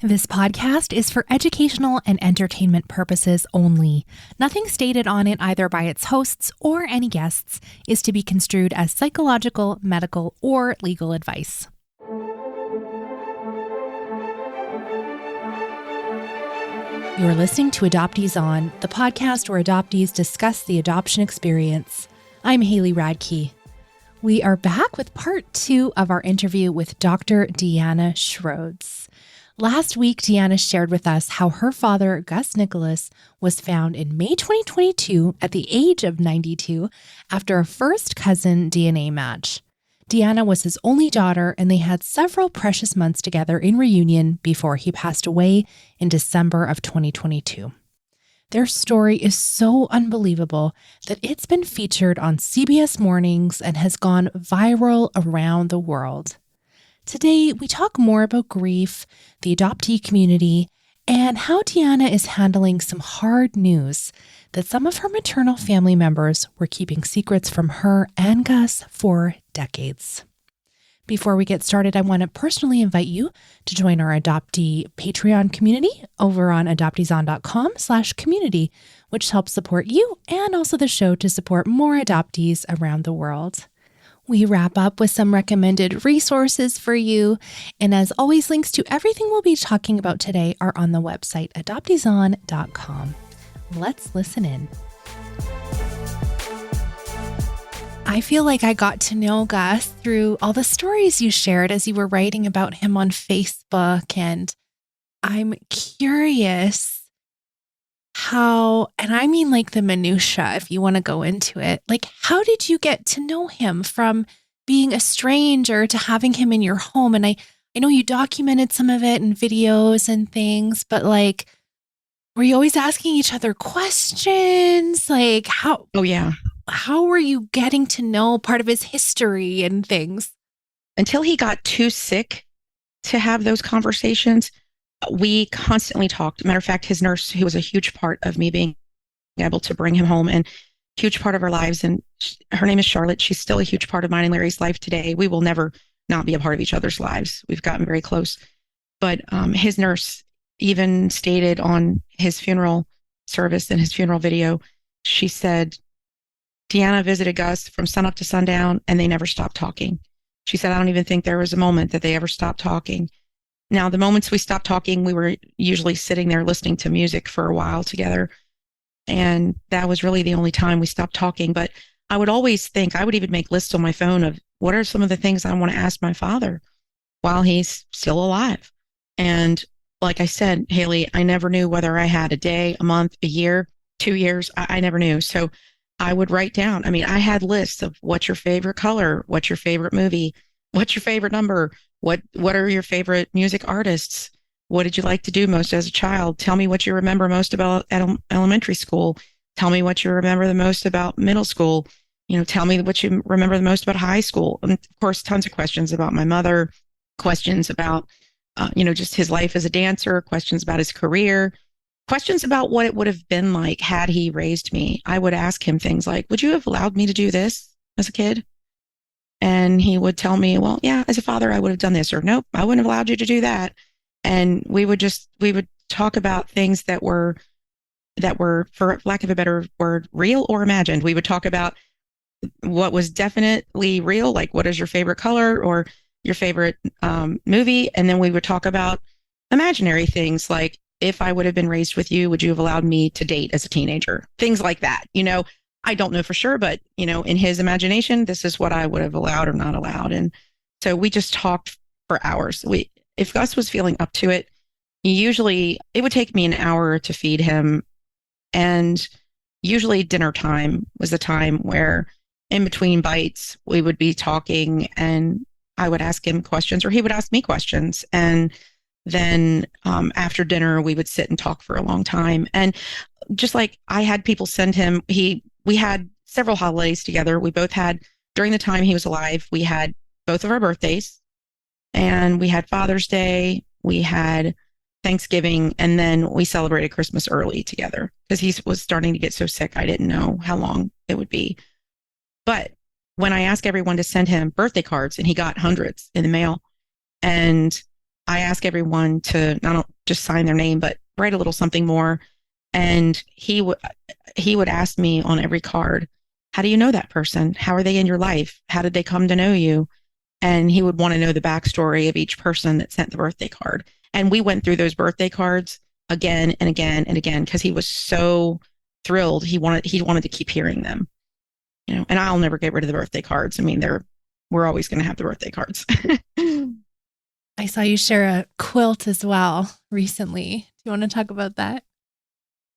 This podcast is for educational and entertainment purposes only. Nothing stated on it, either by its hosts or any guests, is to be construed as psychological, medical, or legal advice. You're listening to Adoptees On, the podcast where adoptees discuss the adoption experience. I'm Haley Radke. We are back with part 2 of our interview with Dr. Deanna Shrodes. Last week, Deanna shared with us how her father, Gus Nicholas, was found in May 2022 at the age of 92 after a first cousin DNA match. Deanna was his only daughter, and they had several precious months together in reunion before he passed away in December of 2022. Their story is so unbelievable that it's been featured on CBS Mornings and has gone viral around the world. Today, we talk more about grief, the adoptee community, and how Deanna is handling some hard news that some of her maternal family members were keeping secrets from her and Gus for decades. Before we get started, I want to personally invite you to join our adoptee Patreon community over on adopteeson.com/community, which helps support you and also the show to support more adoptees around the world. We wrap up with some recommended resources for you. And as always, links to everything we'll be talking about today are on the website adopteeson.com. Let's listen in. I feel like I got to know Gus through all the stories you shared as you were writing about him on Facebook. And I'm curious how, and I mean like the minutia, if you want to go into it, like how did you get to know him from being a stranger to having him in your home? And I know you documented some of it in videos and things, but like, were you always asking each other questions? Like how? Oh, yeah. How were you getting to know part of his history and things? Until he got too sick to have those conversations, we constantly talked. Matter of fact, his nurse, who was a huge part of me being able to bring him home and huge part of our lives, and her name is Charlotte. She's still a huge part of mine and Larry's life today. We will never not be a part of each other's lives. We've gotten very close. But his nurse even stated on his funeral service and his funeral video, she said, Deanna visited Gus from sunup to sundown, and they never stopped talking. She said, I don't even think there was a moment that they ever stopped talking. Now, the moments we stopped talking, we were usually sitting there listening to music for a while together. And that was really the only time we stopped talking. But I would always think, I would even make lists on my phone of what are some of the things I want to ask my father while he's still alive. And like I said, Haley, I never knew whether I had a day, a month, a year, 2 years. I never knew. So I would write down, I had lists of what's your favorite color? What's your favorite movie? What's your favorite number? What are your favorite music artists? What did you like to do most as a child? Tell me what you remember most about elementary school. Tell me what you remember the most about middle school. Tell me what you remember the most about high school. And of course, tons of questions about my mother, questions about, just his life as a dancer, questions about his career, questions about what it would have been like had he raised me. I would ask him things like, would you have allowed me to do this as a kid? And he would tell me, well, yeah, as a father, I would have done this, or nope, I wouldn't have allowed you to do that. And we would talk about things that were, for lack of a better word, real or imagined. We would talk about what was definitely real, like what is your favorite color or your favorite movie. And then we would talk about imaginary things like, if I would have been raised with you, would you have allowed me to date as a teenager? Things like that. I don't know for sure, but, in his imagination, this is what I would have allowed or not allowed. And so we just talked for hours. If Gus was feeling up to it, it would take me an hour to feed him. And usually dinner time was the time where in between bites, we would be talking and I would ask him questions or he would ask me questions. And then after dinner, we would sit and talk for a long time. And just like I had people send him, we had several holidays together. We both had, during the time he was alive, we had both of our birthdays and we had Father's Day, we had Thanksgiving, and then we celebrated Christmas early together because he was starting to get so sick. I didn't know how long it would be. But when I asked everyone to send him birthday cards, and he got hundreds in the mail, and I ask everyone to not just sign their name, but write a little something more. And he would ask me on every card, how do you know that person? How are they in your life? How did they come to know you? And he would want to know the backstory of each person that sent the birthday card. And we went through those birthday cards again and again and again because he was so thrilled. He wanted to keep hearing them, and I'll never get rid of the birthday cards. I mean, we're always going to have the birthday cards. I saw you share a quilt as well recently. Do you want to talk about that?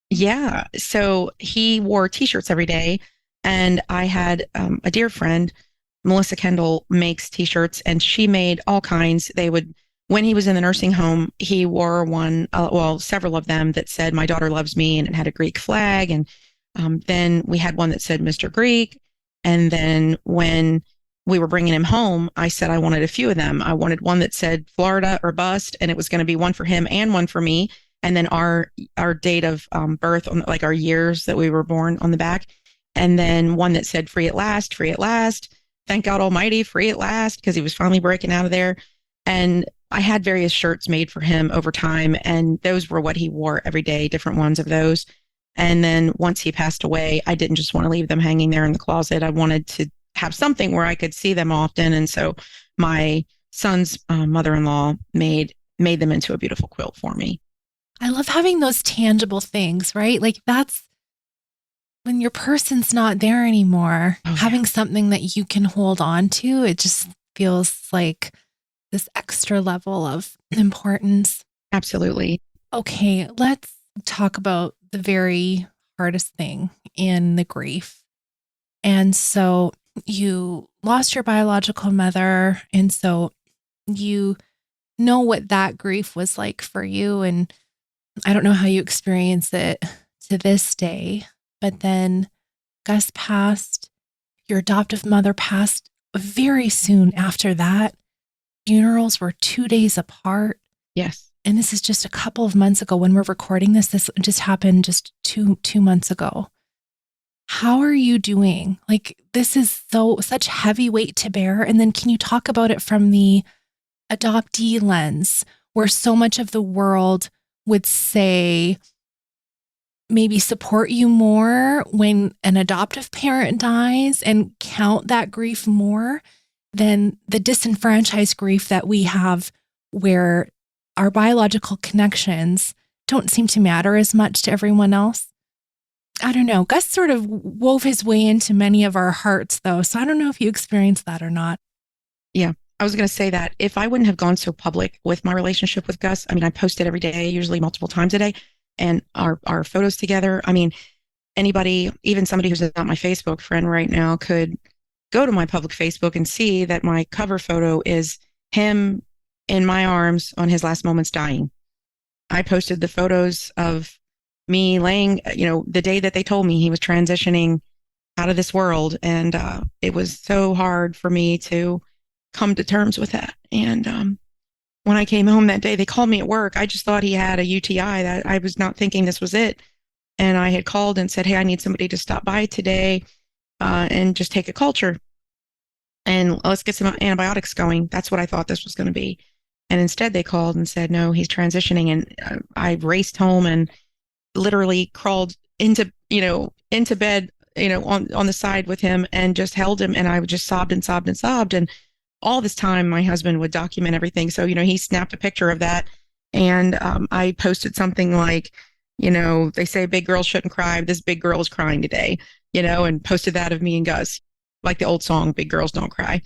Yeah. So he wore t-shirts every day. And I had a dear friend, Melissa Kendall, makes t-shirts, and she made all kinds. When he was in the nursing home, he wore one, several of them that said, "My daughter loves me," and it had a Greek flag. And then we had one that said, "Mr. Greek." And then when we were bringing him home, I said I wanted a few of them. I wanted one that said Florida or bust, and it was going to be one for him and one for me. And then our date of birth, like our years that we were born on the back. And then one that said free at last, thank God Almighty, free at last, because he was finally breaking out of there. And I had various shirts made for him over time, and those were what he wore every day, different ones of those. And then once he passed away, I didn't just want to leave them hanging there in the closet. I wanted to have something where I could see them often. And so my son's mother-in-law made them into a beautiful quilt for me. I love having those tangible things, right? Like that's when your person's not there anymore, having something that you can hold on to, it just feels like this extra level of importance. Absolutely. Okay, let's talk about the very hardest thing in the grief. And so you lost your biological mother, and so you know what that grief was like for you. And I don't know how you experience it to this day, but then Gus passed, your adoptive mother passed very soon after that. Funerals were 2 days apart. Yes. And this is just a couple of months ago when we're recording this. This just happened just two months ago. How are you doing? Like, this is such heavy weight to bear. And then can you talk about it from the adoptee lens, where so much of the world would say maybe support you more when an adoptive parent dies and count that grief more than the disenfranchised grief that we have, where our biological connections don't seem to matter as much to everyone else? I don't know. Gus sort of wove his way into many of our hearts, though. So I don't know if you experienced that or not. Yeah. I was going to say that if I wouldn't have gone so public with my relationship with Gus, I mean, I posted every day, usually multiple times a day, and our photos together. I mean, anybody, even somebody who's not my Facebook friend right now, could go to my public Facebook and see that my cover photo is him in my arms on his last moments dying. I posted the photos of me laying, the day that they told me he was transitioning out of this world. And it was so hard for me to come to terms with that. And when I came home that day, they called me at work. I just thought he had a UTI. That I was not thinking this was it. And I had called and said, "Hey, I need somebody to stop by today and just take a culture. And let's get some antibiotics going." That's what I thought this was going to be. And instead they called and said, "No, he's transitioning." And I raced home and literally crawled into bed, on the side with him and just held him. And I just sobbed and sobbed and sobbed. And all this time, my husband would document everything. So, he snapped a picture of that. And I posted something like, they say big girls shouldn't cry. This big girl is crying today, and posted that of me and Gus, like the old song, "Big Girls Don't Cry."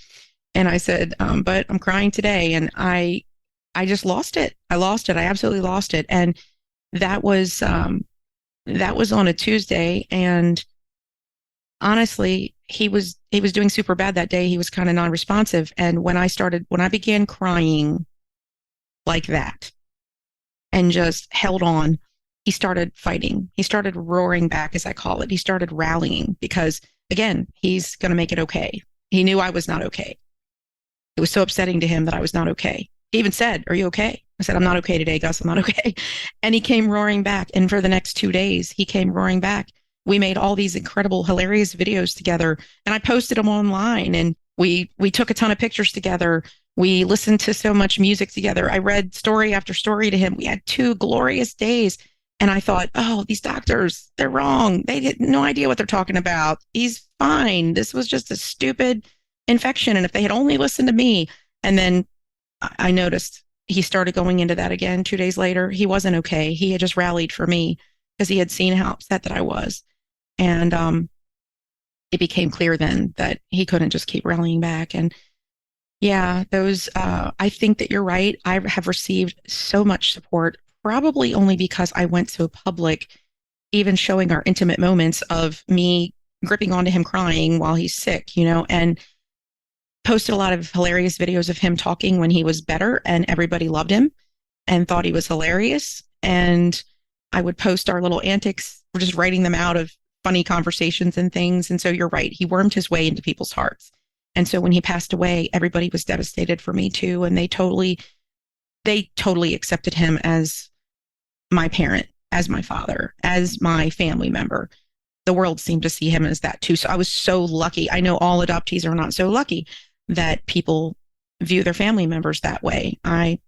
And I said, but I'm crying today. And I just lost it. I lost it. I absolutely lost it. And that was on a Tuesday. And honestly, he was doing super bad that day. He was kind of non-responsive. And when I began crying like that and just held on, he started fighting. He started roaring back, as I call it. He started rallying because, again, he's going to make it okay. He knew I was not okay. It was so upsetting to him that I was not okay. He even said, "Are you okay?" I said, "I'm not okay today, Gus. I'm not okay." And he came roaring back. And for the next 2 days, he came roaring back. We made all these incredible, hilarious videos together, and I posted them online, and we took a ton of pictures together. We listened to so much music together. I read story after story to him. We had 2 glorious days. And I thought, oh, these doctors, they're wrong. They had no idea what they're talking about. He's fine. This was just a stupid infection. And if they had only listened to me. And then I noticed he started going into that again 2 days later. He wasn't okay. He had just rallied for me because he had seen how upset that I was. And it became clear then that he couldn't just keep rallying back. And yeah, I think that you're right. I have received so much support, probably only because I went so public, even showing our intimate moments of me gripping onto him crying while he's sick, and posted a lot of hilarious videos of him talking when he was better, and everybody loved him and thought he was hilarious. And I would post our little antics, we're just writing them out of funny conversations and things. And so you're right. He wormed his way into people's hearts. And so when he passed away, everybody was devastated for me too. And they totally accepted him as my parent, as my father, as my family member. The world seemed to see him as that too. So I was so lucky. I know all adoptees are not so lucky that people view their family members that way. I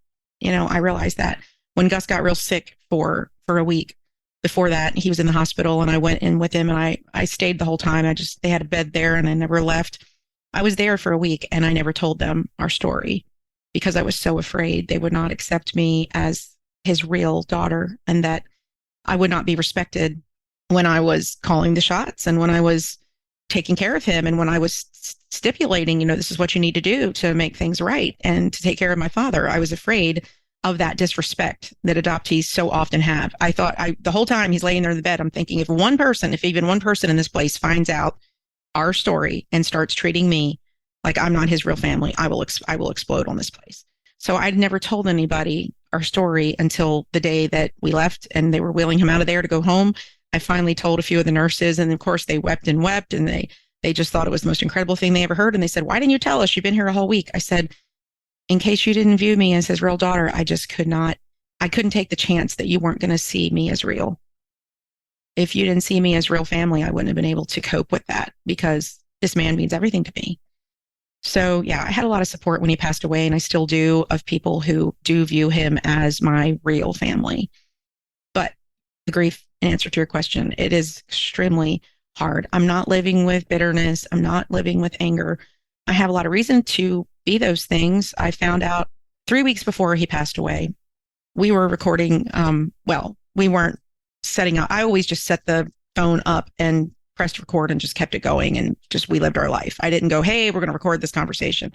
realized that when Gus got real sick for a week. Before that, he was in the hospital and I went in with him and I stayed the whole time. They had a bed there and I never left. I was there for a week and I never told them our story because I was so afraid they would not accept me as his real daughter and that I would not be respected when I was calling the shots and when I was taking care of him and when I was stipulating, this is what you need to do to make things right and to take care of my father. I was afraid of that disrespect that adoptees so often have. I thought the whole time he's laying there in the bed, I'm thinking if even one person in this place finds out our story and starts treating me like I'm not his real family, I will explode on this place. So I'd never told anybody our story until the day that we left and they were wheeling him out of there to go home. I finally told a few of the nurses and of course they wept and wept and they just thought it was the most incredible thing they ever heard. And they said, why didn't you tell us? You've been here a whole week. I said, in case you didn't view me as his real daughter, I couldn't take the chance that you weren't going to see me as real. If you didn't see me as real family, I wouldn't have been able to cope with that because this man means everything to me. So yeah, I had a lot of support when he passed away and I still do of people who do view him as my real family. But the grief, in answer to your question, it is extremely hard. I'm not living with bitterness. I'm not living with anger. I have a lot of reason to be those things. I found out 3 weeks before he passed away, we were recording. We weren't setting up. I always just set the phone up and pressed record and just kept it going. And we lived our life. I didn't go, hey, we're going to record this conversation.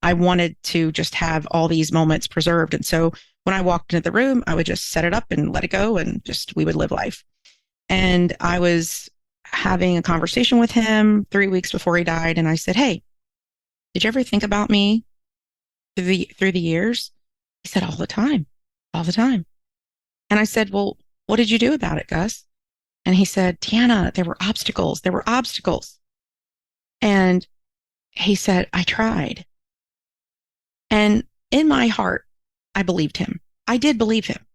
I wanted to just have all these moments preserved. And so when I walked into the room, I would just set it up and let it go. And we would live life. And I was having a conversation with him 3 weeks before he died. And I said, hey, did you ever think about me through the years? He said, all the time. And I said, well, what did you do about it, Gus? And he said, Deanna, there were obstacles. And he said, I tried. And in my heart, I believed him. I did believe him.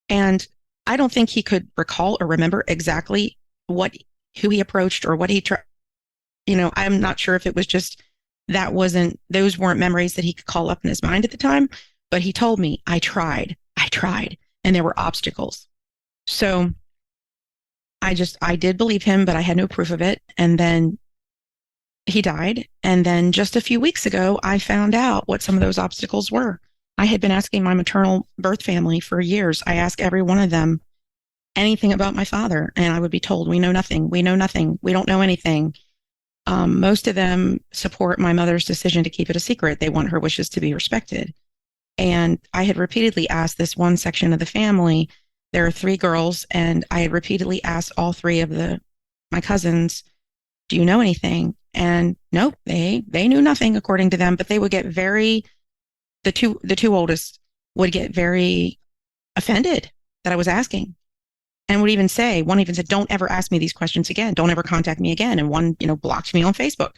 And I don't think he could recall or remember exactly who he approached or what he tried. I'm not sure if it was just those weren't memories that he could call up in his mind at the time, but he told me, I tried, and there were obstacles. So I did believe him, but I had no proof of it. And then he died. And then just a few weeks ago, I found out what some of those obstacles were. I had been asking my maternal birth family for years. I asked every one of them anything about my father, and I would be told, we know nothing. We don't know anything. Most of them support my mother's decision to keep it a secret. They want her wishes to be respected. And I had repeatedly asked this one section of the family, there are 3 girls, and I had repeatedly asked all 3 of my cousins, do you know anything? And nope, they knew nothing according to them, but they would get the two oldest would get very offended that I was asking. And one even said, don't ever ask me these questions again. Don't ever contact me again. And one, blocked me on Facebook.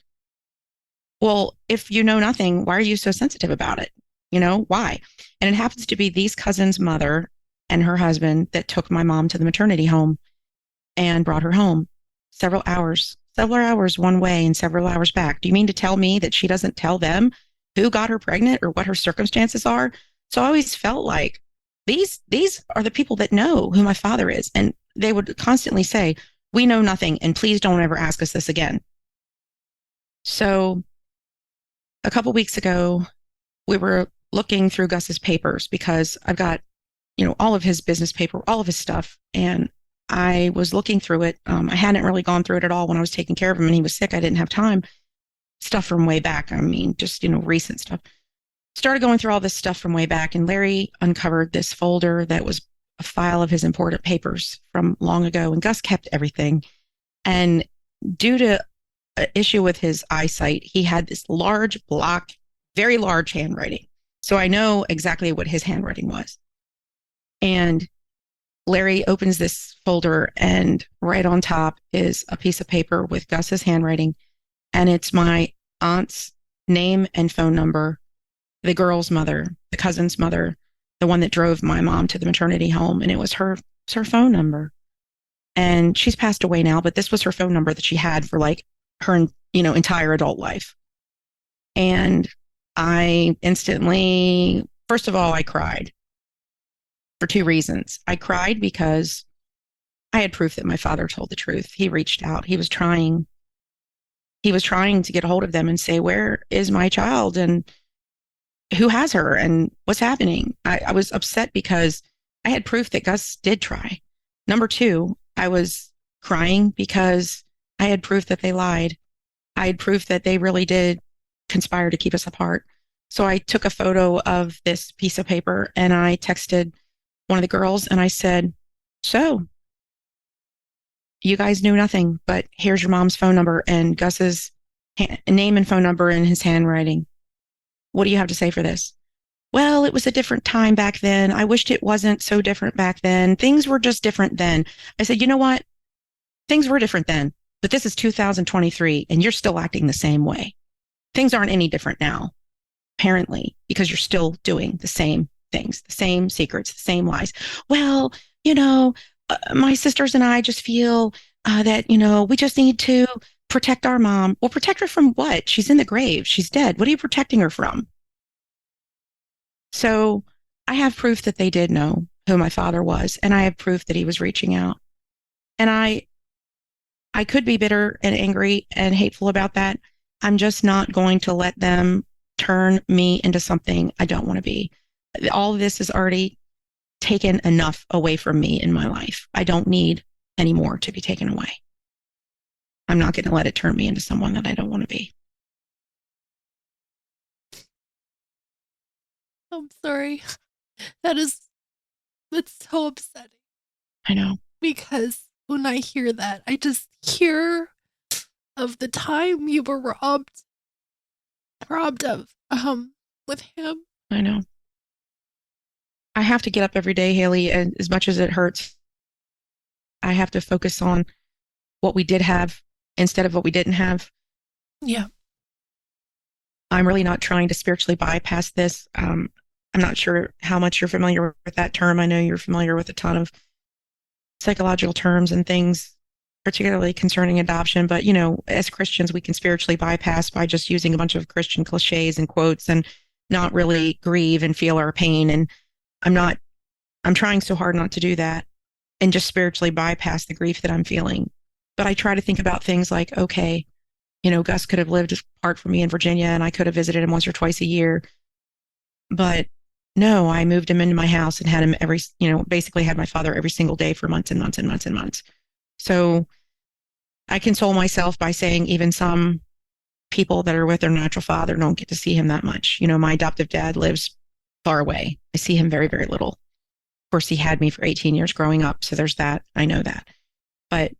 Well, if you know nothing, why are you so sensitive about it? Why? And it happens to be these cousins' mother and her husband that took my mom to the maternity home and brought her home several hours one way and several hours back. Do you mean to tell me that she doesn't tell them who got her pregnant or what her circumstances are. So I always felt like these are the people that know who my father is. And they would constantly say, we know nothing, and please don't ever ask us this again. So a couple weeks ago, we were looking through Gus's papers because I've got, all of his business paper, all of his stuff. And I was looking through it. I hadn't really gone through it at all when I was taking care of him and he was sick. I didn't have time. Stuff from way back. I mean, just, recent stuff. Started going through all this stuff from way back, and Larry uncovered this folder that was a file of his important papers from long ago, and Gus kept everything. And due to an issue with his eyesight, he had this large block, very large handwriting. So I know exactly what his handwriting was. And Larry opens this folder, and right on top is a piece of paper with Gus's handwriting, and it's my aunt's name and phone number, the girl's mother, the cousin's mother, the one that drove my mom to the maternity home. And it was her phone number. And she's passed away now, but this was her phone number that she had for like her, entire adult life. And I instantly, first of all, I cried for two reasons. I cried because I had proof that my father told the truth. He reached out. He was trying to get a hold of them and say, where is my child? And who has her and what's happening? I was upset because I had proof that Gus did try. Number two, I was crying because I had proof that they lied. I had proof that they really did conspire to keep us apart. So I took a photo of this piece of paper and I texted one of the girls and I said, so you guys knew nothing, but here's your mom's phone number and Gus's name and phone number in his handwriting. What do you have to say for this? Well, it was a different time back then. I wished it wasn't so different back then. Things were just different then. I said, you know what? Things were different then, but this is 2023 and you're still acting the same way. Things aren't any different now, apparently, because you're still doing the same things, the same secrets, the same lies. Well, my sisters and I just feel that, we just need to protect our mom. Well, protect her from what? She's in the grave. She's dead. What are you protecting her from? So I have proof that they did know who my father was, and I have proof that he was reaching out. And I could be bitter and angry and hateful about that. I'm just not going to let them turn me into something I don't want to be. All of this has already taken enough away from me in my life. I don't need any more to be taken away. I'm not going to let it turn me into someone that I don't want to be. I'm sorry. That's so upsetting. I know. Because when I hear that, I just hear of the time you were robbed of with him. I know. I have to get up every day, Haley, and as much as it hurts, I have to focus on what we did have instead of what we didn't have. Yeah. I'm really not trying to spiritually bypass this. I'm not sure how much you're familiar with that term. I know you're familiar with a ton of psychological terms and things, particularly concerning adoption. But, as Christians, we can spiritually bypass by just using a bunch of Christian cliches and quotes and not really grieve and feel our pain. And I'm trying so hard not to do that and just spiritually bypass the grief that I'm feeling. But I try to think about things like, okay, Gus could have lived apart from me in Virginia and I could have visited him once or twice a year. But no, I moved him into my house and had him basically had my father every single day for months and months and months and months. So I console myself by saying even some people that are with their natural father don't get to see him that much. My adoptive dad lives far away. I see him very, very little. Of course, he had me for 18 years growing up. So there's that. I know that. But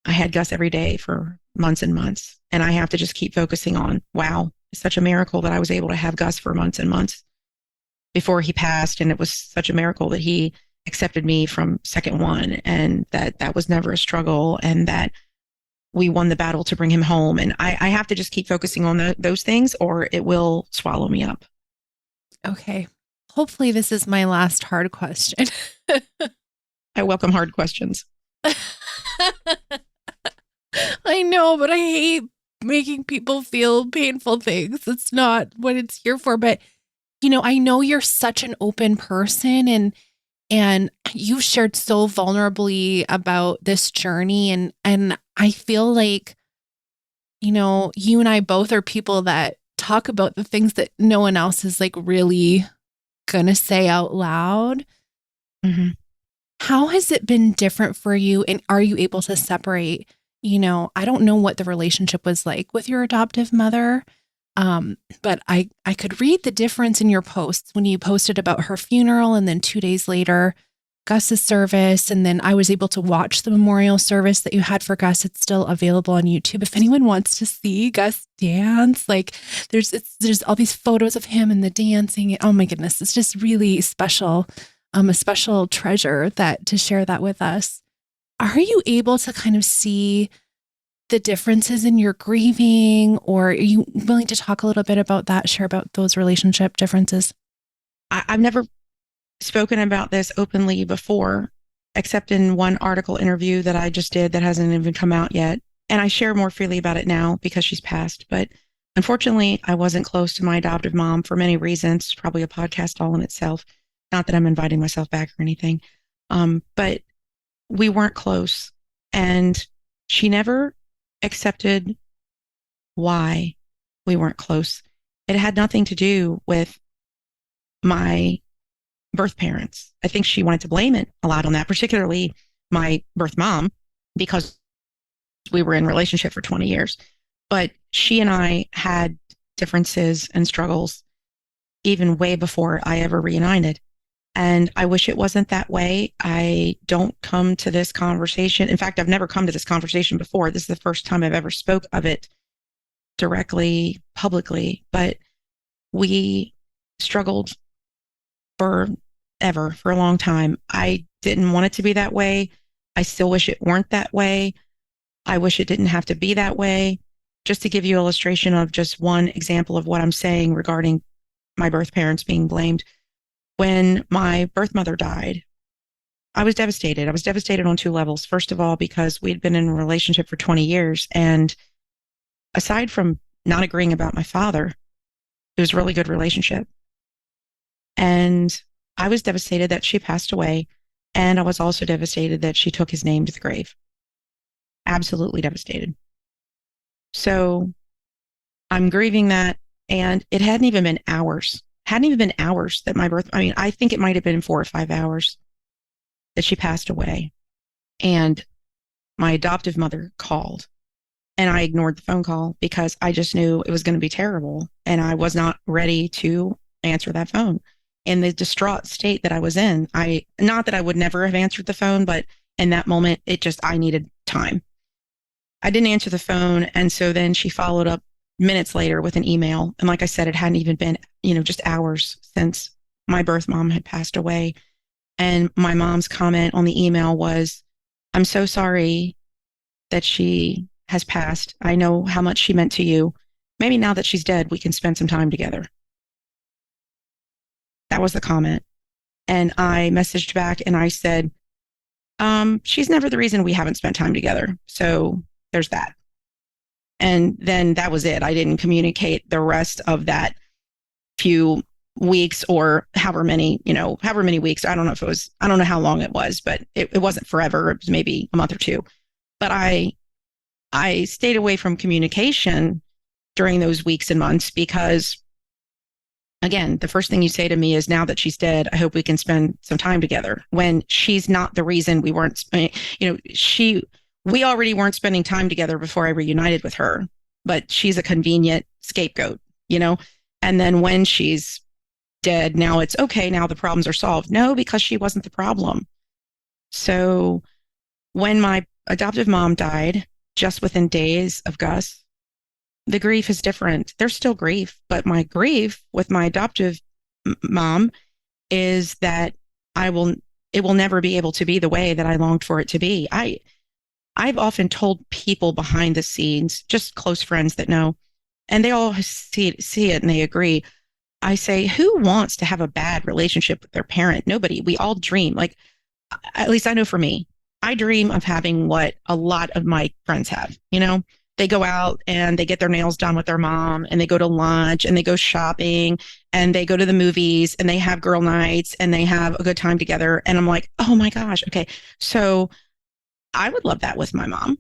I had Gus every day for months and months. And I have to just keep focusing on, wow, it's such a miracle that I was able to have Gus for months and months before he passed. And it was such a miracle that he accepted me from second one, and that was never a struggle, and that we won the battle to bring him home. And I have to just keep focusing on those things or it will swallow me up. Okay. Hopefully this is my last hard question. I welcome hard questions. I know, but I hate making people feel painful things. It's not what it's here for. But, I know you're such an open person and you've shared so vulnerably about this journey. And I feel like, you and I both are people that talk about the things that no one else is like really gonna say out loud. Mm-hmm. How has it been different for you? And are you able to separate, I don't know what the relationship was like with your adoptive mother. But I could read the difference in your posts when you posted about her funeral and then 2 days later, Gus's service. And then I was able to watch the memorial service that you had for Gus. It's still available on YouTube. If anyone wants to see Gus dance, like there's all these photos of him and the dancing. Oh my goodness. It's just really special. A special treasure to share that with us. Are you able to kind of see the differences in your grieving, or are you willing to talk a little bit about that, share about those relationship differences? I've never spoken about this openly before, except in one article interview that I just did that hasn't even come out yet. And I share more freely about it now because she's passed. But unfortunately, I wasn't close to my adoptive mom for many reasons. It's probably a podcast all in itself. Not that I'm inviting myself back or anything. But we weren't close. And she never accepted why we weren't close. It had nothing to do with my birth parents. I think she wanted to blame it a lot on that, particularly my birth mom, because we were in a relationship for 20 years. But she and I had differences and struggles even way before I ever reunited. And I wish it wasn't that way. I don't come to this conversation. In fact, I've never come to this conversation before. This is the first time I've ever spoke of it directly, publicly. But we struggled for a long time. I didn't want it to be that way. I still wish it weren't that way. I wish it didn't have to be that way. Just to give you an illustration of just one example of what I'm saying regarding my birth parents being blamed. When my birth mother died, I was devastated. I was devastated on 2 levels. First of all, because we'd been in a relationship for 20 years. And aside from not agreeing about my father, it was a really good relationship. And I was devastated that she passed away. And I was also devastated that she took his name to the grave. Absolutely devastated. So I'm grieving that. And it hadn't even been hours. That I think it might have been 4 or 5 hours that she passed away. And my adoptive mother called. And I ignored the phone call because I just knew it was going to be terrible. And I was not ready to answer that phone. In the distraught state that I was in, not that I would never have answered the phone, but in that moment, I needed time. I didn't answer the phone. And so then she followed up minutes later with an email. And like I said, it hadn't even been, just hours since my birth mom had passed away. And my mom's comment on the email was, "I'm so sorry that she has passed. I know how much she meant to you. Maybe now that she's dead, we can spend some time together." That was the comment. And I messaged back and I said, she's never the reason we haven't spent time together. So there's that. And then that was it. I didn't communicate the rest of that few weeks or however many weeks. I don't know how long it was, but it wasn't forever. It was maybe a month or 2. But I stayed away from communication during those weeks and months because, again, the first thing you say to me is, now that she's dead, I hope we can spend some time together, when she's not the reason we weren't, we already weren't spending time together before I reunited with her, but she's a convenient scapegoat, and then when she's dead, now it's okay. Now the problems are solved. No, because she wasn't the problem. So when my adoptive mom died, just within days of Gus, the grief is different. There's still grief, but my grief with my adoptive mom is that it will never be able to be the way that I longed for it to be. I've often told people behind the scenes, just close friends that know, and they all see it and they agree. I say, who wants to have a bad relationship with their parent? Nobody. We all dream. Like, at least I know for me, I dream of having what a lot of my friends have. they go out and they get their nails done with their mom, and they go to lunch, and they go shopping, and they go to the movies, and they have girl nights, and they have a good time together. And I'm like, oh my gosh, okay. So I would love that with my mom.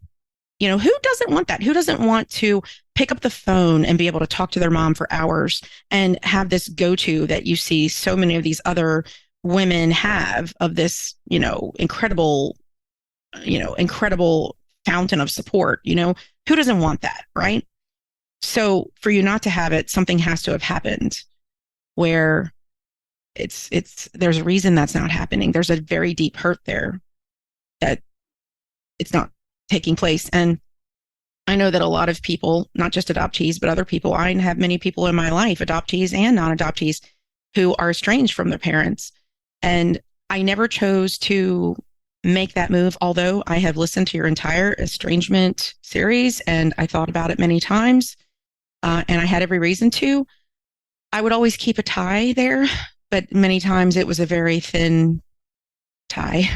Who doesn't want that? Who doesn't want to pick up the phone and be able to talk to their mom for hours and have this go-to that you see so many of these other women have, of this, incredible fountain of support? Who doesn't want that, right? So for you not to have it, something has to have happened where there's a reason that's not happening. There's a very deep hurt there that it's not taking place. And I know that a lot of people, not just adoptees, but other people, I have many people in my life, adoptees and non-adoptees, who are estranged from their parents. And I never chose to make that move, although I have listened to your entire estrangement series and I thought about it many times, and I had every reason to. I would always keep a tie there, but many times it was a very thin tie,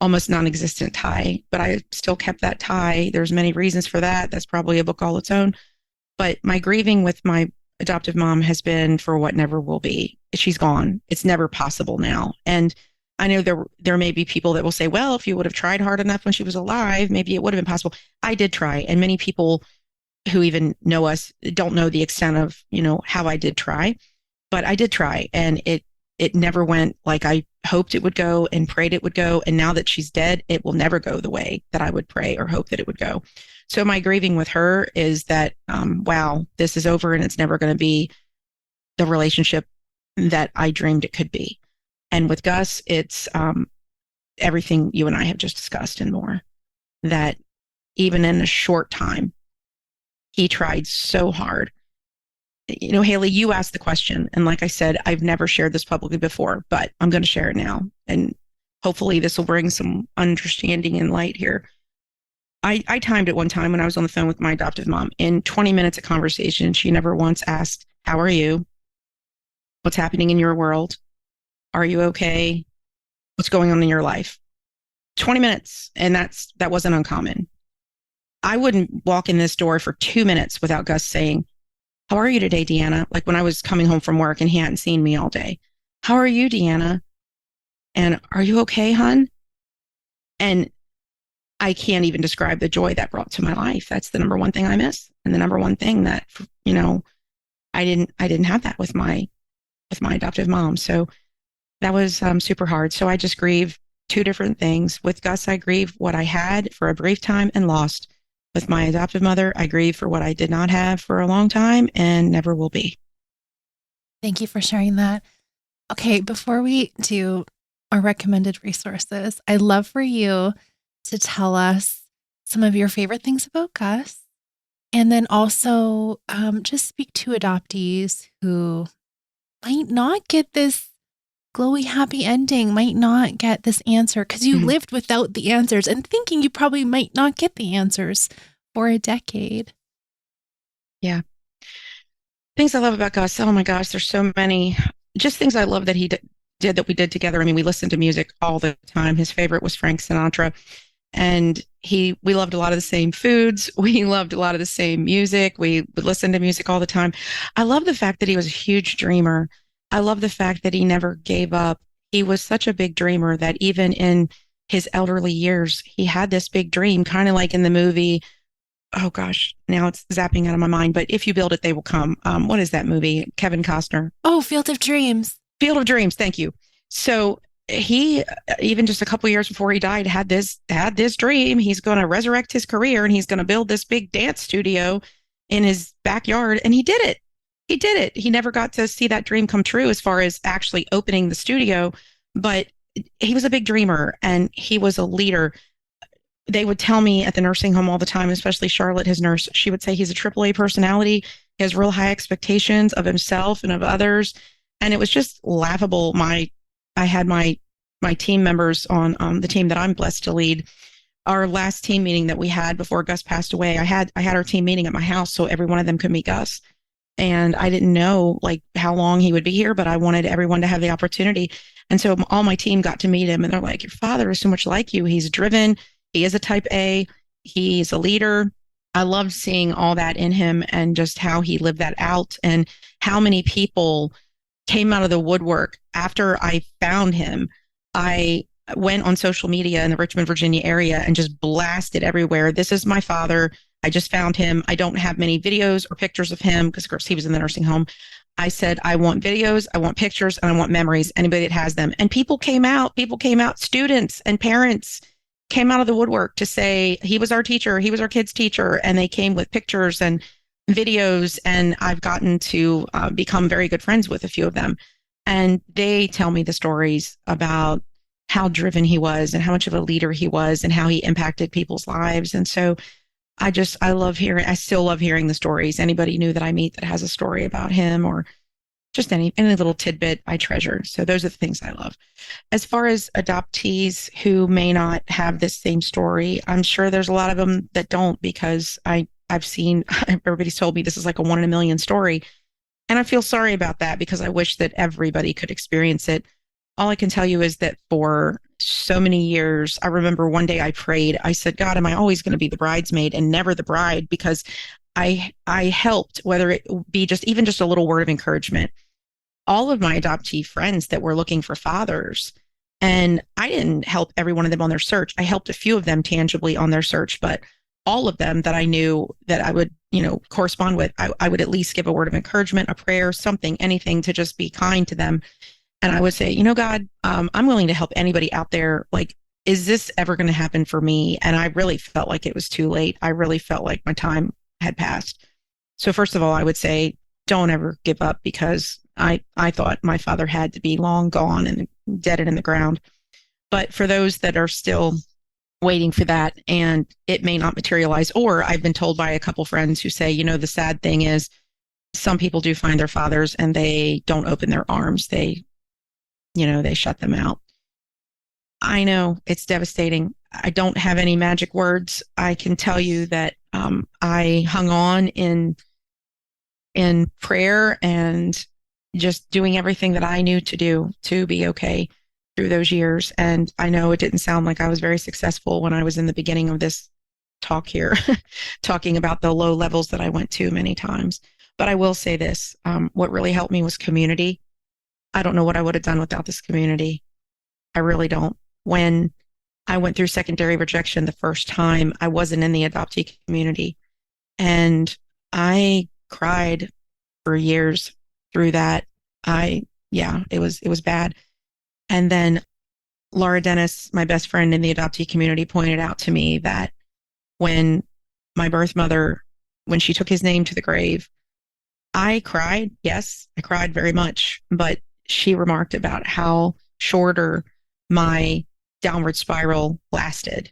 almost non-existent tie, but I still kept that tie. There's many reasons for that. That's probably a book all its own. But my grieving with my adoptive mom has been for what never will be. She's gone. It's never possible now. And I know there may be people that will say, well, if you would have tried hard enough when she was alive, maybe it would have been possible. I did try. And many people who even know us don't know the extent of, how I did try, but I did try. And it never went like I hoped it would go and prayed it would go. And now that she's dead, it will never go the way that I would pray or hope that it would go. So my grieving with her is that, wow, this is over and it's never going to be the relationship that I dreamed it could be. And with Gus, it's everything you and I have just discussed and more, that even in a short time, he tried so hard. Haley, you asked the question. And like I said, I've never shared this publicly before, but I'm going to share it now. And hopefully this will bring some understanding and light here. I timed it one time when I was on the phone with my adoptive mom. In 20 minutes of conversation, she never once asked, how are you? What's happening in your world? Are you okay? What's going on in your life? 20 minutes. And that wasn't uncommon. I wouldn't walk in this door for 2 minutes without Gus saying, how are you today, Deanna? Like when I was coming home from work and he hadn't seen me all day. How are you, Deanna? And are you okay, hon? And I can't even describe the joy that brought to my life. That's the number one thing I miss. And the number one thing that, I didn't have that with my adoptive mom. So that was super hard. So I just grieve two different things. With Gus, I grieve what I had for a brief time and lost. With my adoptive mother, I grieve for what I did not have for a long time and never will be. Thank you for sharing that. Okay, before we do our recommended resources, I'd love for you to tell us some of your favorite things about Gus, and then also just speak to adoptees who might not get this glowy, happy ending, might not get this answer because you lived without the answers and thinking you probably might not get the answers for a decade. Yeah. Things I love about Gus. Oh my gosh, there's so many. Just things I love that he did that we did together. I mean, we listened to music all the time. His favorite was Frank Sinatra. And we loved a lot of the same foods. We loved a lot of the same music. We would listen to music all the time. I love the fact that he was a huge dreamer. I love the fact that he never gave up. He was such a big dreamer that even in his elderly years, he had this big dream, kind of like in the movie. Oh gosh, now it's zapping out of my mind, but If You Build It, They Will Come. What is that movie? Kevin Costner. Oh, Field of Dreams. Field of Dreams. Thank you. So he, even just a couple of years before he died, had this dream. He's going to resurrect his career and he's going to build this big dance studio in his backyard. And he did it. He did it. He never got to see that dream come true as far as actually opening the studio, but he was a big dreamer and he was a leader. They would tell me at the nursing home all the time, especially Charlotte, his nurse, she would say he's a AAA personality. He has real high expectations of himself and of others. And it was just laughable. I had my team members on the team that I'm blessed to lead. Our last team meeting that we had before Gus passed away, I had our team meeting at my house so every one of them could meet Gus. And I didn't know like how long he would be here, but I wanted everyone to have the opportunity. And so all my team got to meet him and they're like, your father is so much like you. He's driven. He is a type A. He's a leader. I loved seeing all that in him and just how he lived that out and how many people came out of the woodwork after I found him. I went on social media in the Richmond, Virginia area and just blasted everywhere. This is my father. I just found him. I don't have many videos or pictures of him because, of course, he was in the nursing home. I said, I want videos, I want pictures, and I want memories. Anybody that has them. And people came out, students and parents came out of the woodwork to say, he was our teacher, he was our kid's teacher. And they came with pictures and videos. And I've gotten to become very good friends with a few of them. And they tell me the stories about how driven he was and how much of a leader he was and how he impacted people's lives. And so I still love hearing the stories. Anybody new that I meet that has a story about him or just any little tidbit I treasure. So those are the things I love. As far as adoptees who may not have this same story, I'm sure there's a lot of them that don't, because I've seen, everybody's told me this is like a 1 in a million story. And I feel sorry about that because I wish that everybody could experience it. All I can tell you is that for so many years, I remember one day I prayed, I said, God, am I always going to be the bridesmaid and never the bride? Because I helped, whether it be even just a little word of encouragement, all of my adoptee friends that were looking for fathers. And I didn't help every one of them on their search. I helped a few of them tangibly on their search, but all of them that I knew that I would, correspond with, I would at least give a word of encouragement, a prayer, something, anything to just be kind to them. And I would say, God, I'm willing to help anybody out there. Like, is this ever going to happen for me? And I really felt like it was too late. I really felt like my time had passed. So first of all, I would say, don't ever give up, because I thought my father had to be long gone and dead and in the ground. But for those that are still waiting for that and it may not materialize, or I've been told by a couple friends who say, the sad thing is some people do find their fathers and they don't open their arms. They shut them out. I know it's devastating. I don't have any magic words. I can tell you that I hung on in prayer and just doing everything that I knew to do to be okay through those years. And I know it didn't sound like I was very successful when I was in the beginning of this talk here, talking about the low levels that I went to many times. But I will say this, what really helped me was community. I don't know what I would have done without this community. I really don't. When I went through secondary rejection the first time, I wasn't in the adoptee community. And I cried for years through that. It was bad. And then Laura Dennis, my best friend in the adoptee community, pointed out to me that when my birth mother, when she took his name to the grave, I cried. Yes, I cried very much. But she remarked about how shorter my downward spiral lasted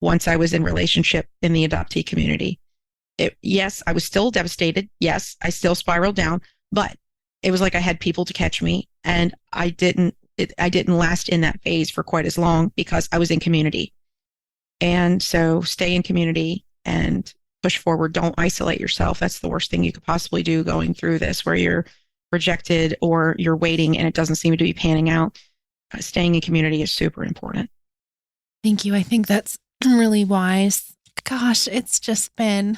once I was in relationship in the adoptee community. Yes, I was still devastated. Yes, I still spiraled down, but it was like I had people to catch me, and I didn't last in that phase for quite as long because I was in community. And so stay in community and push forward. Don't isolate yourself. That's the worst thing you could possibly do going through this, where you're rejected or you're waiting and it doesn't seem to be panning out. Staying in community is super important. Thank you. I think that's really wise. Gosh, it's just been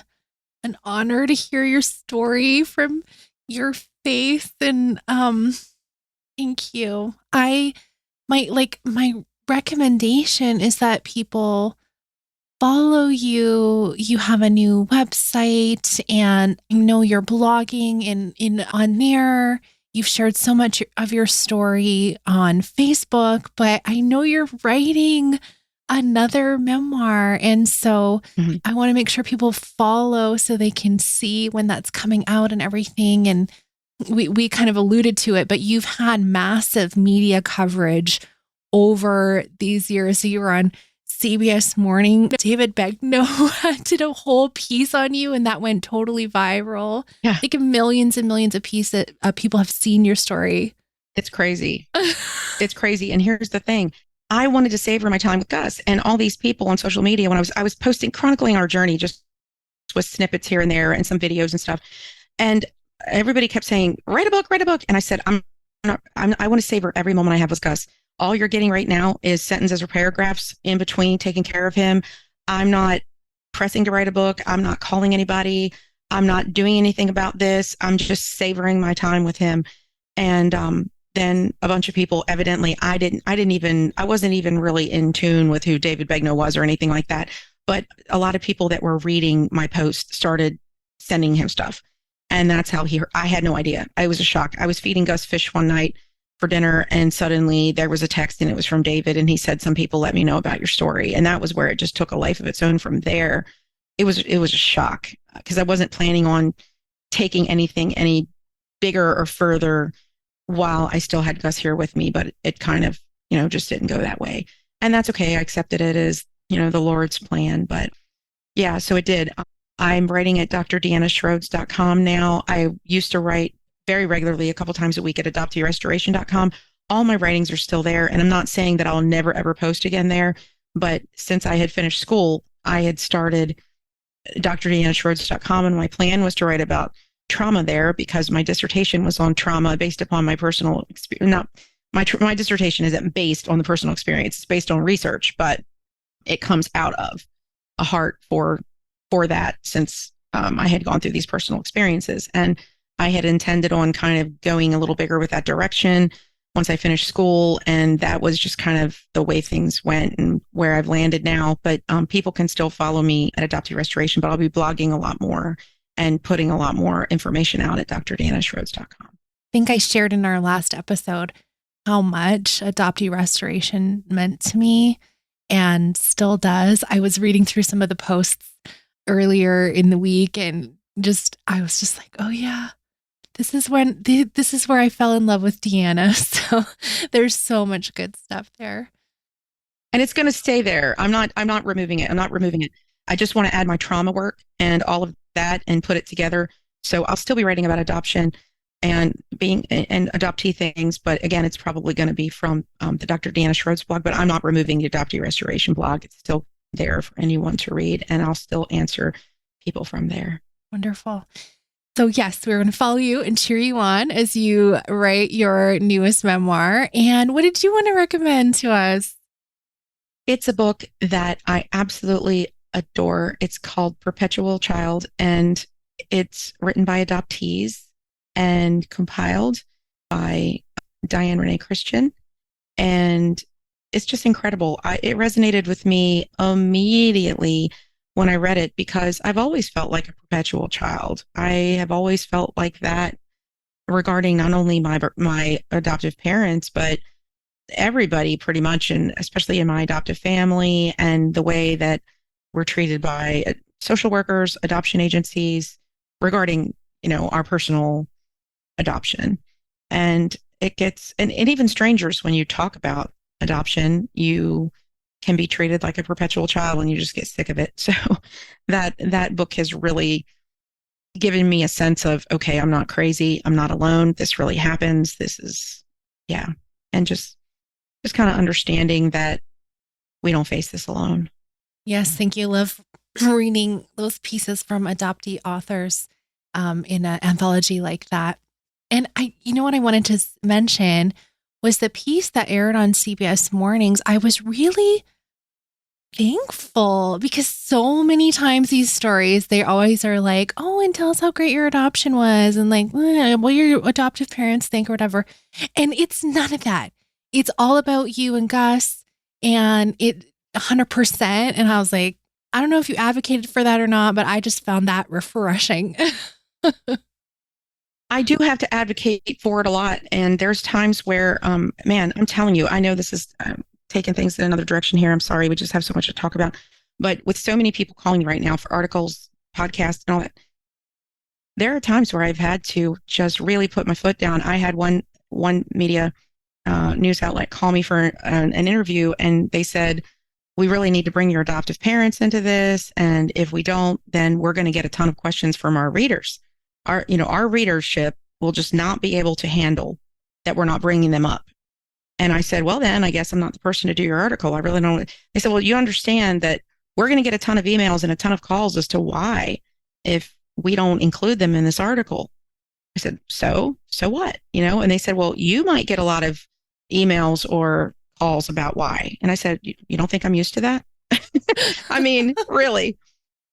an honor to hear your story from your faith, and thank you. My recommendation is that people follow you. You have a new website, and I know you're blogging in on there. You've shared so much of your story on Facebook, but I know you're writing another memoir. And so I want to make sure people follow so they can see when that's coming out and everything. And we kind of alluded to it, but you've had massive media coverage over these years. So you were on CBS Mornings. David Begnaud did a whole piece on you, and that went totally viral. Yeah. I think millions and millions of people have seen your story. It's crazy. It's crazy. And here's the thing. I wanted to savor my time with Gus, and all these people on social media, when I was posting, chronicling our journey, just with snippets here and there and some videos and stuff. And everybody kept saying, write a book. And I said, I want to savor every moment I have with Gus. All you're getting right now is sentences or paragraphs in between taking care of him. I'm not pressing to write a book. I'm not calling anybody. I'm not doing anything about this. I'm just savoring my time with him. And then a bunch of people, evidently, I wasn't even really in tune with who David Begnaud was or anything like that. But a lot of people that were reading my post started sending him stuff. And that's how I had no idea. I was a shock. I was feeding Gus fish one night for dinner, and suddenly there was a text, and it was from David. And he said, "Some people let me know about your story." And that was where it just took a life of its own from there. It was a shock because I wasn't planning on taking anything any bigger or further while I still had Gus here with me, but it kind of, just didn't go that way. And that's okay. I accepted it as, the Lord's plan. But yeah, so it did. I'm writing at drdeannashrodes.com now. I used to write very regularly a couple times a week at adopteerestoration.com. All my writings are still there. And I'm not saying that I'll never, ever post again there. But since I had finished school, I had started drdeannashrodes.com. And my plan was to write about trauma there because my dissertation was on trauma based upon my personal experience. My dissertation isn't based on the personal experience. It's based on research, but it comes out of a heart for that since I had gone through these personal experiences. And I had intended on kind of going a little bigger with that direction once I finished school. And that was just kind of the way things went and where I've landed now. But people can still follow me at Adoptee Restoration, but I'll be blogging a lot more and putting a lot more information out at drdeannashrodes.com. I think I shared in our last episode how much Adoptee Restoration meant to me and still does. I was reading through some of the posts earlier in the week and I was just like, oh yeah, this is where I fell in love with Deanna. So there's so much good stuff there. And it's going to stay there. I'm not removing it. I just want to add my trauma work and all of that and put it together. So I'll still be writing about adoption and adoptee things. But again, it's probably going to be from the Dr. Deanna Shrodes blog, but I'm not removing the Adoptee Restoration blog. It's still there for anyone to read, and I'll still answer people from there. Wonderful. So yes, we're going to follow you and cheer you on as you write your newest memoir. And what did you want to recommend to us? It's a book that I absolutely adore. It's called Perpetual Child, and it's written by adoptees and compiled by Diane Renee Christian. And it's just incredible. It resonated with me immediately when I read it because I've always felt like a perpetual child. I have always felt like that regarding not only my adoptive parents, but everybody pretty much, and especially in my adoptive family and the way that we're treated by social workers, adoption agencies regarding, our personal adoption. And it gets, and even strangers, when you talk about adoption, you can be treated like a perpetual child and you just get sick of it. So that book has really given me a sense of, okay, I'm not crazy. I'm not alone. This really happens. This is, yeah. And just kind of understanding that we don't face this alone. Yes. Thank you. Love reading those pieces from adoptee authors in an anthology like that. And what I wanted to mention was the piece that aired on CBS Mornings. I was really thankful because so many times these stories, they always are like, oh, and tell us how great your adoption was. And like, what your adoptive parents think or whatever. And it's none of that. It's all about you and Gus and it 100%. And I was like, I don't know if you advocated for that or not, but I just found that refreshing. I do have to advocate for it a lot. And there's times where, man, I'm telling you, I know this is taking things in another direction here. I'm sorry. We just have so much to talk about. But with so many people calling me right now for articles, podcasts, and all that, there are times where I've had to just really put my foot down. I had one media news outlet call me for an interview, and they said, we really need to bring your adoptive parents into this. And if we don't, then we're going to get a ton of questions from our readers. Our readership will just not be able to handle that we're not bringing them up. And I said, well, then I guess I'm not the person to do your article. I really don't. They said, well, you understand that we're going to get a ton of emails and a ton of calls as to why if we don't include them in this article. I said, so what? And they said, well, you might get a lot of emails or calls about why. And I said, you don't think I'm used to that? I mean, really?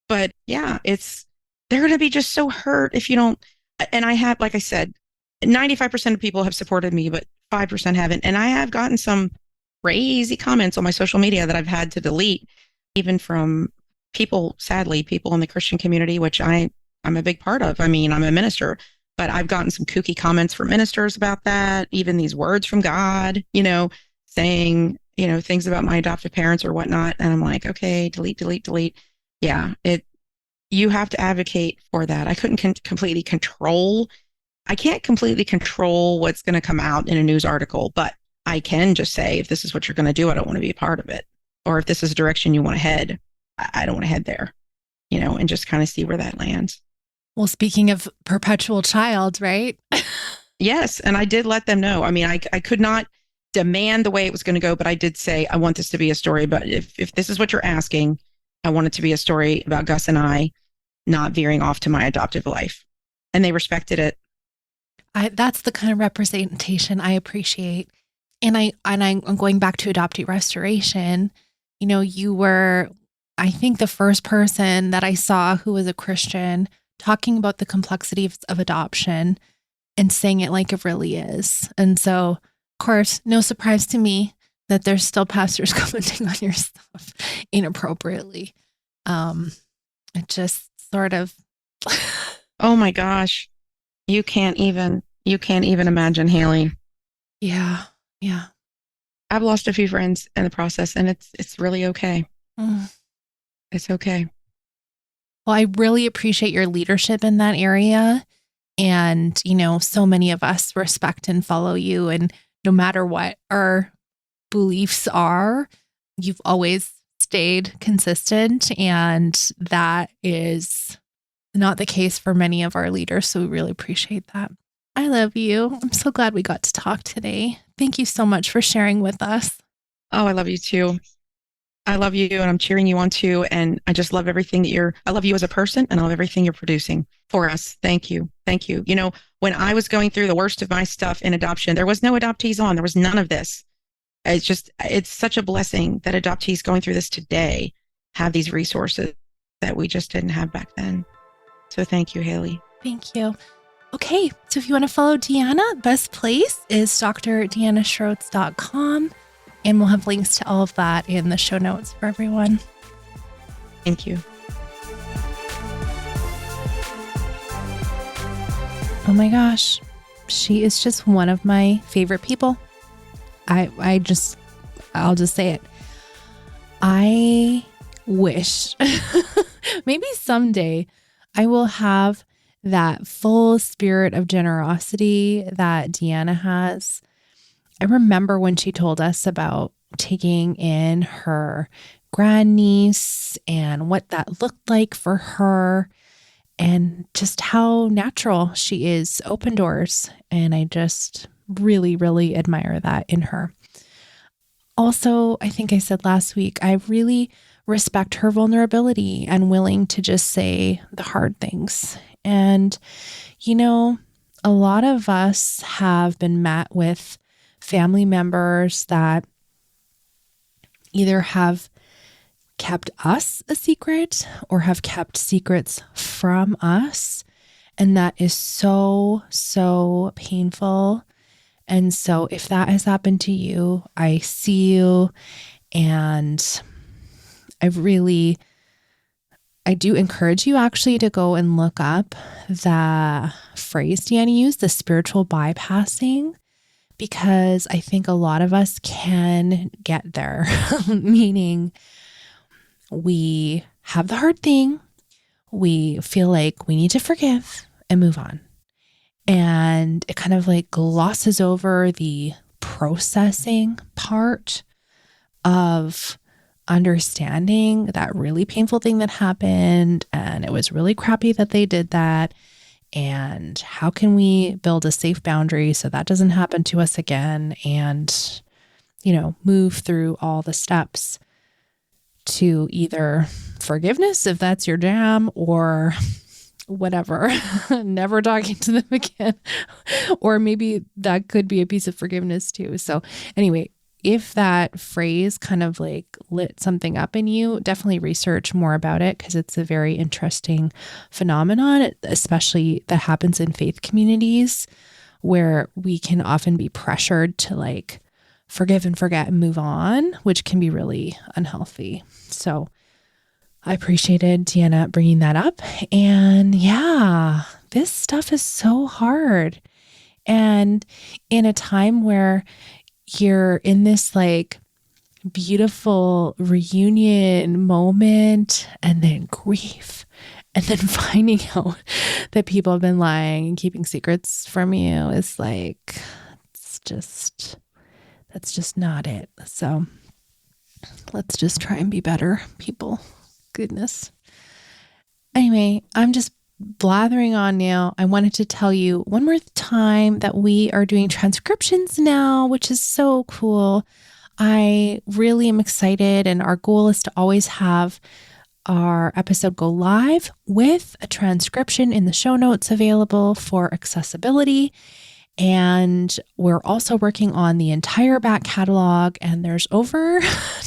But yeah, they're going to be just so hurt if you don't. And I have, like I said, 95% of people have supported me, but 5% haven't. And I have gotten some crazy comments on my social media that I've had to delete, even from people, sadly, people in the Christian community, which I'm a big part of. I mean, I'm a minister, but I've gotten some kooky comments from ministers about that, even these words from God, saying, things about my adoptive parents or whatnot. And I'm like, okay, delete, delete, delete. Yeah, you have to advocate for that. I couldn't completely control. I can't completely control what's going to come out in a news article, but I can just say, if this is what you're going to do, I don't want to be a part of it. Or if this is a direction you want to head, I don't want to head there, and just kind of see where that lands. Well, speaking of perpetual child, right? Yes. And I did let them know. I mean, I could not demand the way it was going to go, but I did say, I want this to be a story. But if this is what you're asking, I want it to be a story about Gus and I not veering off to my adoptive life. And they respected it. That's the kind of representation I appreciate. And I'm going back to adoptee restoration. You were, I think, the first person that I saw who was a Christian talking about the complexities of adoption and saying it like it really is. And so, of course, no surprise to me that there's still pastors commenting on your stuff inappropriately. It just sort of. Oh my gosh. You can't even imagine, Haley. Yeah. Yeah. I've lost a few friends in the process, and it's really okay. It's okay. Well, I really appreciate your leadership in that area. And, so many of us respect and follow you. And no matter what our beliefs are, you've always stayed consistent. And that is not the case for many of our leaders. So we really appreciate that. I love you. I'm so glad we got to talk today. Thank you so much for sharing with us. Oh, I love you too. I love you, and I'm cheering you on too. And I just love everything I love you as a person, and I love everything you're producing for us. Thank you. Thank you. When I was going through the worst of my stuff in adoption, there was no Adoptees On. There was none of this. It's such a blessing that adoptees going through this today have these resources that we just didn't have back then. So thank you, Haley. Thank you. Okay, so if you want to follow Deanna, best place is drdeannashrodes.com, and we'll have links to all of that in the show notes for everyone. Thank you. Oh my gosh, she is just one of my favorite people. I'll just say it. I wish maybe someday I will have that full spirit of generosity that Deanna has. I remember when she told us about taking in her grandniece and what that looked like for her and just how natural she is, open doors. And I just really, really admire that in her. Also, I think I said last week, I really respect her vulnerability and willing to just say the hard things. And, a lot of us have been met with family members that either have kept us a secret or have kept secrets from us. And that is so, so painful. And so if that has happened to you, I see you, and I do encourage you actually to go and look up the phrase Deanna used, the spiritual bypassing, because I think a lot of us can get there, meaning we have the hard thing, we feel like we need to forgive and move on. And it kind of like glosses over the processing part of understanding that really painful thing that happened. And it was really crappy that they did that. And how can we build a safe boundary so that doesn't happen to us again? And, move through all the steps to either forgiveness, if that's your jam, or whatever, never talking to them again. Or maybe that could be a piece of forgiveness too. So anyway, if that phrase kind of like lit something up in you, definitely research more about it because it's a very interesting phenomenon, especially that happens in faith communities where we can often be pressured to like forgive and forget and move on, which can be really unhealthy. So I appreciated Deanna bringing that up. And yeah, this stuff is so hard. And in a time where you're in this like beautiful reunion moment and then grief and then finding out that people have been lying and keeping secrets from you is like, that's just not it. So let's just try and be better people. Goodness. Anyway, I'm just blathering on now. I wanted to tell you one more time that we are doing transcriptions now, which is so cool. I really am excited, and our goal is to always have our episode go live with a transcription in the show notes available for accessibility. And we're also working on the entire back catalog, and there's over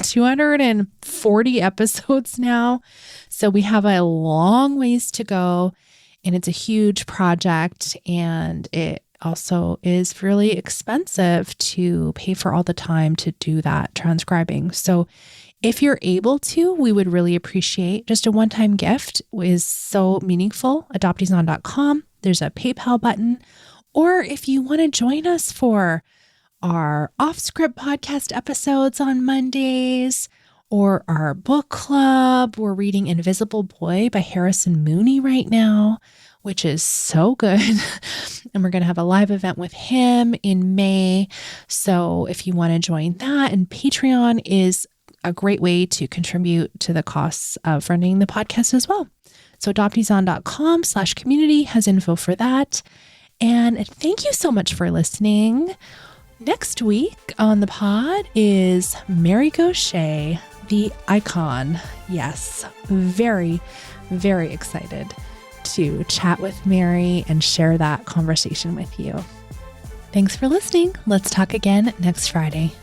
240 episodes now. So we have a long ways to go, and it's a huge project, and it also is really expensive to pay for all the time to do that transcribing. So if you're able to, we would really appreciate just a one-time gift is so meaningful. adopteeson.com. There's a PayPal button. Or if you want to join us for our off-script podcast episodes on Mondays or our book club, we're reading Invisible Boy by Harrison Mooney right now, which is so good. And we're going to have a live event with him in May. So if you want to join that, and Patreon is a great way to contribute to the costs of running the podcast as well. So adopteeson.com/community has info for that. And thank you so much for listening. Next week on the pod is Mary Gaucher, the icon. Yes, very, very excited to chat with Mary and share that conversation with you. Thanks for listening. Let's talk again next Friday.